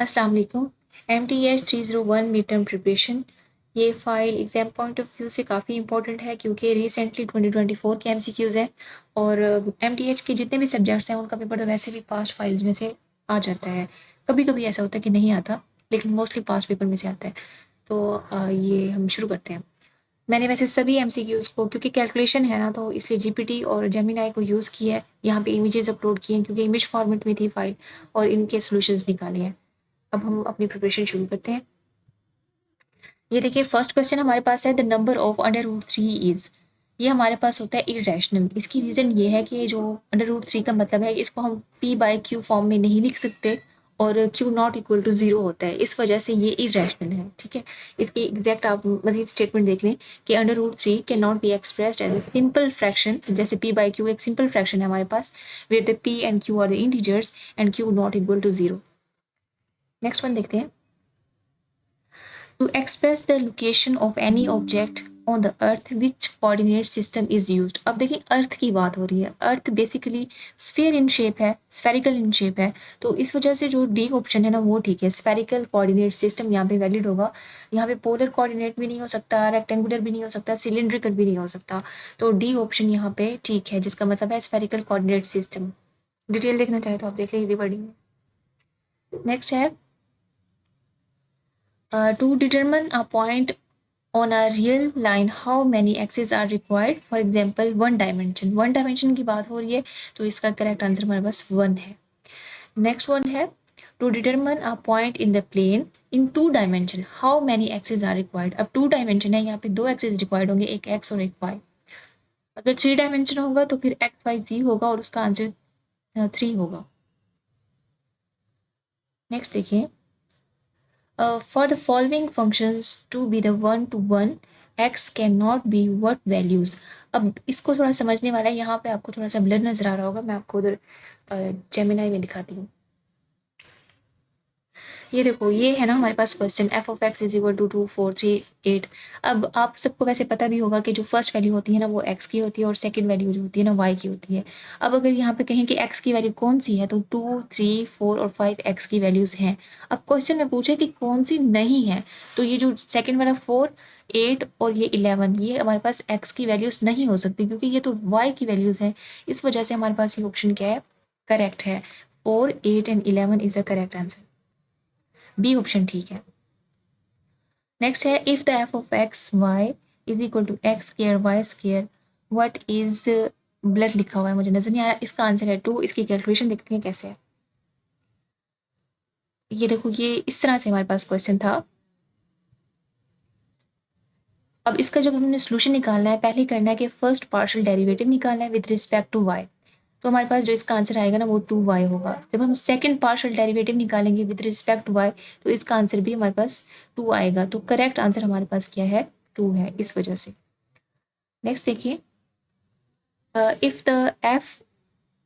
अस्सलाम वालेकुम। MTS 301 mid term preparation, ये file exam point of view से काफ़ी इंपॉर्टेंट है क्योंकि रिसेंटली 2024 के MCQs हैं और MTH के जितने भी सब्जेक्ट्स हैं उनका पेपर तो वैसे भी पास्ट फाइल्स में से आ जाता है। कभी-कभी ऐसा होता है कि नहीं आता, लेकिन मोस्टली पास्ट पेपर में से आता है। तो ये हम शुरू करते हैं। मैंने वैसे सभी MCQs को, क्योंकि कैलकुलेशन है ना, तो इसलिए जीपीटी और जेमिनी को यूज़ किया है। यहाँ पे इमेजेस अपलोड किए हैं क्योंकि इमेज फॉर्मेट में थी फाइल, और इनके सॉल्यूशंस निकाले हैं। अब हम अपनी प्रिपरेशन शुरू करते हैं। ये देखिए, फर्स्ट क्वेश्चन हमारे पास है, the number of under root 3 is. ये हमारे पास होता है इरेशनल। इसकी रीज़न ये है कि जो अंडर रूट 3 का मतलब है, इसको हम p/q फॉर्म में नहीं लिख सकते और q नॉट इक्वल टू 0 होता है, इस वजह से ये इरेशनल है। ठीक है, इसकी एग्जैक्ट आप मजीद स्टेटमेंट देख लें कि under root 3 can not be expressed as a simple fraction. जैसे p/q एक सिंपल फ्रैक्शन है हमारे पास, where the p and q are the integers and q not equal to 0। Next one देखते हैं। To express the location of any object on the earth, which coordinate system is used? अब देखिए, अर्थ की बात हो रही है। अर्थ बेसिकली स्फीयर इन शेप है, स्फेरिकल इन शेप है, तो इस वजह से जो डी ऑप्शन है ना वो ठीक है। स्फेरिकल कोऑर्डिनेट सिस्टम यहाँ पे वैलिड होगा। यहाँ पे पोलर कोऑर्डिनेट भी नहीं हो सकता, रेक्टेंगुलर भी नहीं हो सकता, सिलिंड्रिकल भी नहीं हो सकता, तो डी ऑप्शन यहाँ पे ठीक है, जिसका मतलब है स्फेरिकल कोऑर्डिनेट सिस्टम। डिटेल देखना चाहे तो आप देख लीजिए वर्डिंग में। नेक्स्ट है, to determine a point on a real line how many axes are required? For example, one dimension की बात हो रही है, तो इसका करेक्ट आंसर हमारे पास 1 है। नेक्स्ट वन है, to determine a point in the plane in 2 dimension how many axes are required? अब 2 dimension है, यहाँ पे 2 axes required होंगे, एक x और एक y। अगर 3 dimension होगा तो फिर x y z होगा और उसका आंसर 3 होगा। नेक्स्ट देखिए, for the following functions to be the one-to-one, x cannot be what values? अब इसको थोड़ा समझने वाला है, यहाँ पे आपको थोड़ा सा ब्लर नजर आ रहा होगा, मैं आपको उधर जेमिनाई में दिखाती हूँ। ये देखो, ये है ना हमारे पास question, f of x is equal to 2 4 3 8। अब आप सबको वैसे पता भी होगा कि जो फर्स्ट वैल्यू होती है ना वो x की होती है और सेकंड वैल्यू जो होती है ना y की होती है। अब अगर यहाँ पे कहें कि x की वैल्यू कौन सी है, तो 2 3 4 और 5 x की वैल्यूज़ हैं। अब क्वेश्चन में पूछे कि कौन सी नहीं है, तो ये जो सेकेंड वाला 4 8 और ये 11, ये हमारे पास x की वैल्यूज़ नहीं हो सकती क्योंकि ये तो y की वैल्यूज़ हैं। इस वजह से हमारे पास ये ऑप्शन क्या है, करेक्ट है। 4 8 and 11 is a correct answer, B option ठीक है। नेक्स्ट है, if the F of X Y is equal to X square Y square, what is ब्लड लिखा हुआ है, मुझे नजर नहीं आ रहा। इसका आंसर है 2। इसकी कैलकुलेशन देखते हैं कैसे है। ये देखो, ये इस तरह से हमारे पास क्वेश्चन था। अब इसका जब हमने सोल्यूशन निकालना है, पहले करना है कि फर्स्ट पार्शियल डेरिवेटिव निकालना है विद रिस्पेक्ट टू वाई। तो हमारे पास जो इसका आंसर आएगा ना वो 2y होगा। जब हम सेकंड पार्शियल डेरिवेटिव निकालेंगे विद रिस्पेक्ट टू y, तो इसका आंसर भी हमारे पास 2 आएगा। तो करेक्ट आंसर हमारे पास क्या है, 2 है, इस वजह से। नेक्स्ट देखिए, if the F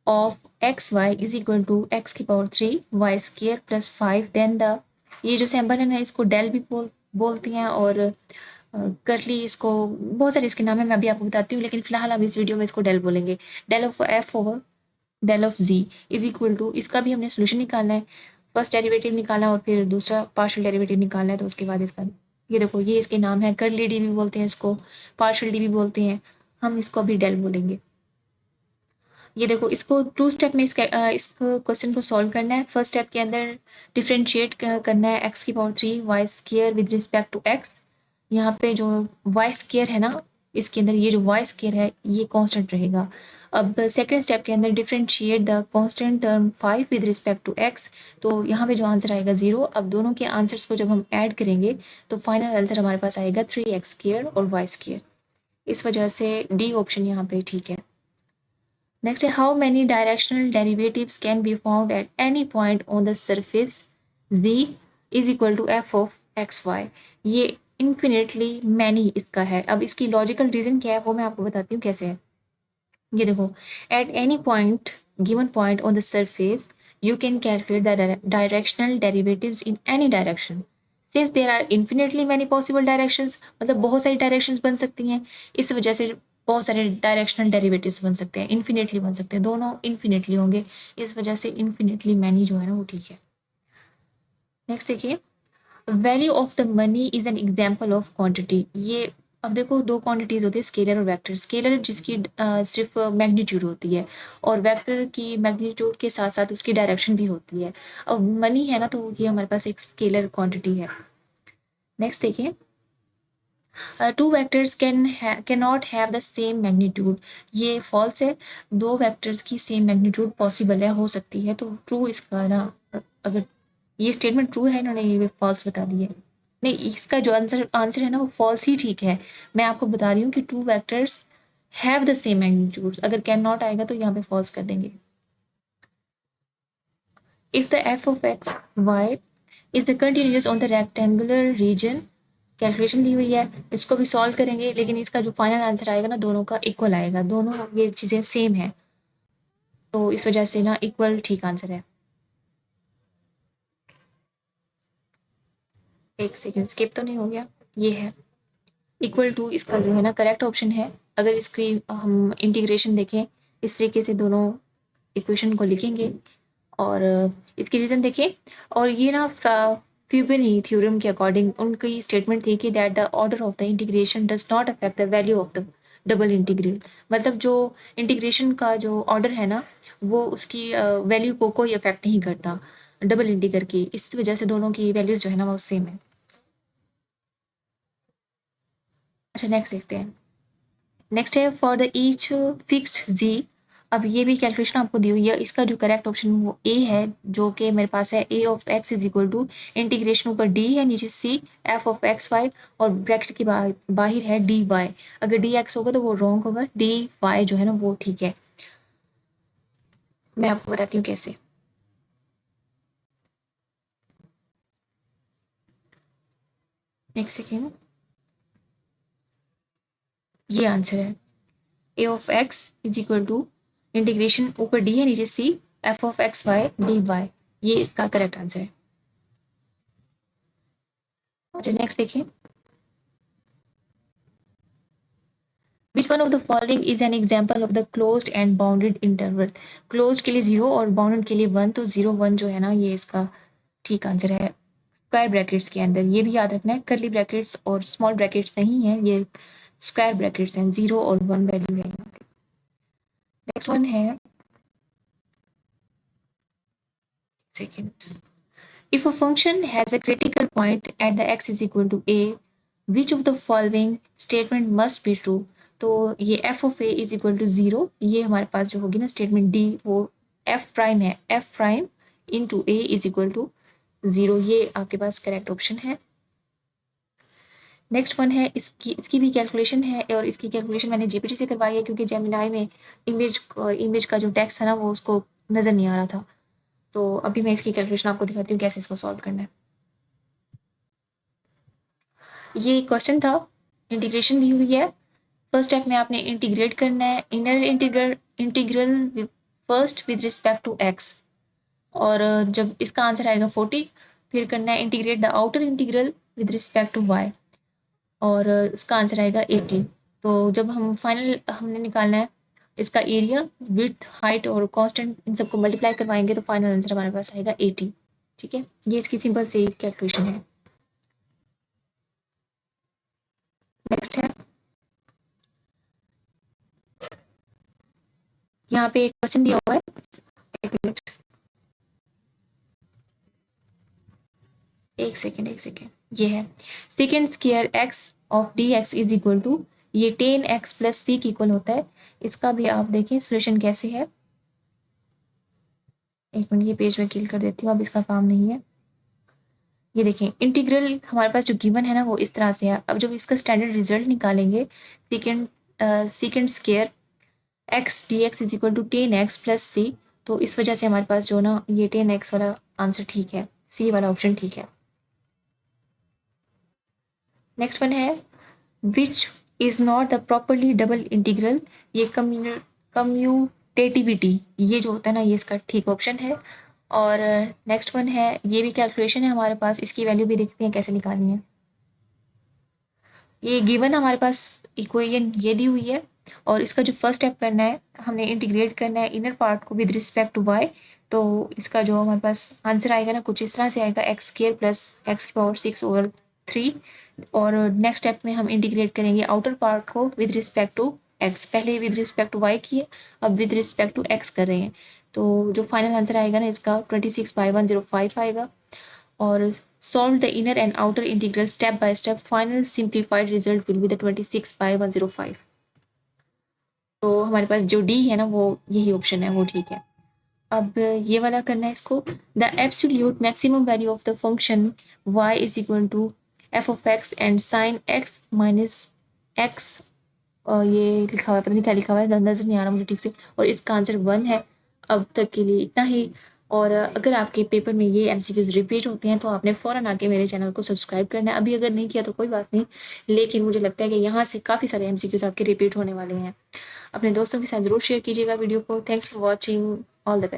of X Y is equal to X की power 3 Y square plus 5, then the, ये जो सिंबल है ना इसको डेल भी बोलती हैं और करली, इसको बहुत सारे इसके नाम है, मैं अभी आपको बताती हूँ, लेकिन फिलहाल हम इस वीडियो में इसको डेल बोलेंगे। Del of F over del of G is equal to, इसका भी हमने सोल्यूशन निकालना है। फर्स्ट डेरिवेटिव निकालना है और फिर दूसरा पार्शियल डेरिवेटिव निकालना है, तो उसके बाद इसका, ये देखो, ये इसके नाम है, करली डी भी बोलते हैं इसको, पार्शियल डी भी बोलते हैं, हम इसको अभी डेल बोलेंगे। ये देखो, इसको 2 स्टेप में इसको क्वेश्चन को सॉल्व करना है। फर्स्ट स्टेप के अंदर डिफ्रेंशिएट करना है एक्स की power 3 Y square with respect to X. यहाँ पे जो वाई स्केयर है ना, इसके अंदर ये जो वाई स्केयर है ये कांस्टेंट रहेगा। अब सेकंड स्टेप के अंदर differentiate the constant term 5 with respect to X, तो यहाँ पे जो आंसर आएगा 0। अब दोनों के आंसर्स को जब हम ऐड करेंगे तो फाइनल आंसर हमारे पास आएगा 3x स्केयर और वाई स्केयर, इस वजह से डी ऑप्शन यहाँ पे ठीक है। नेक्स्ट है, how many directional derivatives can be found at any point on the surface z is equal to F of X Y. ये इन्फिनिटली मैनी इसका है। अब इसकी लॉजिकल रीज़न क्या है वो मैं आपको बताती हूँ कैसे है। ये देखो, at any point given point on the surface you can calculate the directional derivatives in any direction since there are infinitely many possible directions, मतलब बहुत सारी डायरेक्शंस बन सकती हैं, इस वजह से बहुत सारे डायरेक्शनल डेरिवेटिव्स बन सकते हैं, इन्फिनिटली बन सकते हैं, दोनों इन्फिनिटली होंगे, इस वजह से इन्फिनिटली मैनी जो है ना वो ठीक है। नेक्स्ट देखिए, value of the money is an example of quantity. ये अब देखो दो क्वांटिटीज होती है, स्केलर और वेक्टर। स्केलर जिसकी सिर्फ मैग्नीट्यूड होती है, और वेक्टर की मैग्नीट्यूड के साथ साथ उसकी डायरेक्शन भी होती है। अब मनी है ना, तो ये हमारे पास एक स्केलर क्वांटिटी है। नेक्स्ट देखिए, two vectors can not have the same magnitude. ये फॉल्स है, दो वेक्टर्स की सेम मैग्नीट्यूड पॉसिबल है, हो सकती है, तो ट्रू इसका ना। अगर ये स्टेटमेंट ट्रू है, इन्होंने ये फॉल्स बता दी है। नहीं, इसका जो आंसर आंसर है ना वो फॉल्स ही ठीक है। मैं आपको बता रही हूँ कि two vectors have the same magnitudes, अगर कैन नॉट आएगा तो यहाँ पे फॉल्स कर देंगे। If the F of X Y is the continuous on the rectangular region. Calculation दी हुई है, इसको भी सॉल्व करेंगे, लेकिन इसका जो फाइनल आंसर आएगा ना दोनों का इक्वल आएगा, दोनों ये चीज़ें सेम है, तो इस वजह से ना इक्वल ठीक आंसर है। एक सेकेंड, स्किप तो नहीं हो गया, ये है इक्वल टू, इसका जो है ना करेक्ट ऑप्शन है। अगर इसकी हम इंटीग्रेशन देखें, इस तरीके से दोनों इक्वेशन को लिखेंगे, और इसकी रीज़न देखें। और ये ना फ्यूबनी थ्योरम के अकॉर्डिंग उनकी स्टेटमेंट थी कि that the order of the integration does not affect the value of the double integral. मतलब जो इंटीग्रेशन का जो ऑर्डर है ना, वो उसकी वैल्यू को कोई अफेक्ट नहीं करता डबल इंटीग्रल की, इस वजह से दोनों की वैल्यूज जो है ना वो सेम है। अच्छा, नेक्स्ट देखते हैं। नेक्स्ट है फॉर द ईच फिक्स्ड जी। अब ये भी कैलकुलेशन आपको दी हुई है, इसका जो करेक्ट ऑप्शन वो ए है, जो कि मेरे पास है A of X is equal to integration, ऊपर डी है, नीचे C F of X Y, और ब्रैकेट के बाहर है डी वाई। अगर डी एक्स होगा तो वो रॉन्ग होगा, डी वाई जो है ना वो ठीक है। मैं आपको बताती हूँ कैसे। नेक्स्ट सेकेंड, ये आंसर है A of X is equal to integration, ऊपर डी है नीचे C F of X Y D Y, ये इसका करेक्ट आंसर है। अच्छा, नेक्स्ट देखिए, which one of the following is an example of the closed and bounded interval. Closed के लिए 0 और बाउंडेड के लिए 1, तो 0 1 जो है ना ये इसका ठीक आंसर है। स्क्वायर ब्रैकेट्स के अंदर, ये भी याद रखना है, करली ब्रैकेट्स और स्मॉल ब्रैकेट्स नहीं है, ये स्क्वायर ब्रैकेट्स हैं, 0 और 1 वैल्यू है यहाँ पे। नेक्स्ट वन है second, if a function has a critical point at the x is equal to a, which of the following statement must be true। तो ये f of a is equal to 0, ये हमारे पास जो होगी ना statement D, वो f prime है, f prime into a is equal to 0, ये आपके पास करेक्ट ऑप्शन है। नेक्स्ट वन है, इसकी भी कैलकुलेशन है, और इसकी कैलकुलेशन मैंने जीपीटी से करवाई है, क्योंकि जेमिनाई में इमेज का जो टेक्स्ट है ना वो उसको नज़र नहीं आ रहा था। तो अभी मैं इसकी कैलकुलेशन आपको दिखाती हूँ कैसे इसको सॉल्व करना है। ये क्वेश्चन था, इंटीग्रेशन दी हुई है। फर्स्ट स्टेप में आपने इंटीग्रेट करना है inner integral first with respect to X, और जब इसका आंसर आएगा 40, फिर करना है integrate the outer integral with respect to Y, और इसका आंसर आएगा 80। तो जब हम फाइनल हमने निकालना है इसका एरिया, विड्थ, हाइट और कांस्टेंट, इन सबको मल्टीप्लाई करवाएंगे तो फाइनल आंसर हमारे पास आएगा 80। ठीक है, ये इसकी सिंपल से कैलकुलेशन है। नेक्स्ट है, यहाँ पे एक क्वेश्चन दिया हुआ है, एक मिनट, एक सेकेंड, ये है second square X of D X is equal to, ये 10x प्लस सी की इक्वल होता है। इसका भी आप देखें सोल्यूशन कैसे है। एक मिनट, ये पेज में किल कर देती हूँ, अब इसका काम नहीं है। ये देखें, इंटीग्रल हमारे पास जो गिवन है ना वो इस तरह से है। अब जब इसका स्टैंडर्ड रिजल्ट निकालेंगे, second square X D X is equal to 10x plus C, तो इस वजह से हमारे पास जो ना ये 10x वाला आंसर ठीक है, सी वाला ऑप्शन ठीक है। नेक्स्ट वन है, which is not the properly double integral. ये कम्यूटेटिविटी, ये जो होता है ना ये इसका ठीक ऑप्शन है। और नेक्स्ट वन है, ये भी कैलकुलेशन है हमारे पास, इसकी वैल्यू भी देखते हैं कैसे निकालनी है। ये गिवन हमारे पास इक्वेशन ये दी हुई है, और इसका जो फर्स्ट स्टेप करना है, हमने इंटीग्रेट करना है इनर पार्ट को विद रिस्पेक्ट टू वाई, तो इसका जो हमारे पास आंसर आएगा ना कुछ इस तरह से आएगा x² प्लस x⁻⁶/3। और नेक्स्ट स्टेप में हम इंटीग्रेट करेंगे आउटर पार्ट को विद रिस्पेक्ट टू x। पहले विद रिस्पेक्ट टू y किए, अब विद रिस्पेक्ट टू x कर रहे हैं। तो जो फाइनल आंसर आएगा ना इसका 26/105 आएगा। और solve the inner and outer integral step by step, final simplified result will be the 26/105। तो हमारे पास जो डी है ना वो यही ऑप्शन है, वो ठीक है। अब ये वाला करना है इसको, the absolute maximum value of the function y is equal to f(x) and sine x minus x। ये लिखा हुआ है, पता नहीं क्या लिखा हुआ है, नजर नहीं आ रहा मुझे ठीक से। और इसका आंसर 1 है। अब तक के लिए इतना ही। और अगर आपके पेपर में ये एमसीक्यूज रिपीट होते हैं तो आपने फ़ौरन आके मेरे चैनल को सब्सक्राइब करना है। अभी अगर नहीं किया तो कोई बात नहीं, लेकिन मुझे लगता है कि यहाँ से काफ़ी सारे एमसीक्यूज आपके रिपीट होने वाले हैं। अपने दोस्तों के साथ ज़रूर शेयर कीजिएगा वीडियो को। Thanks for watching, all the best.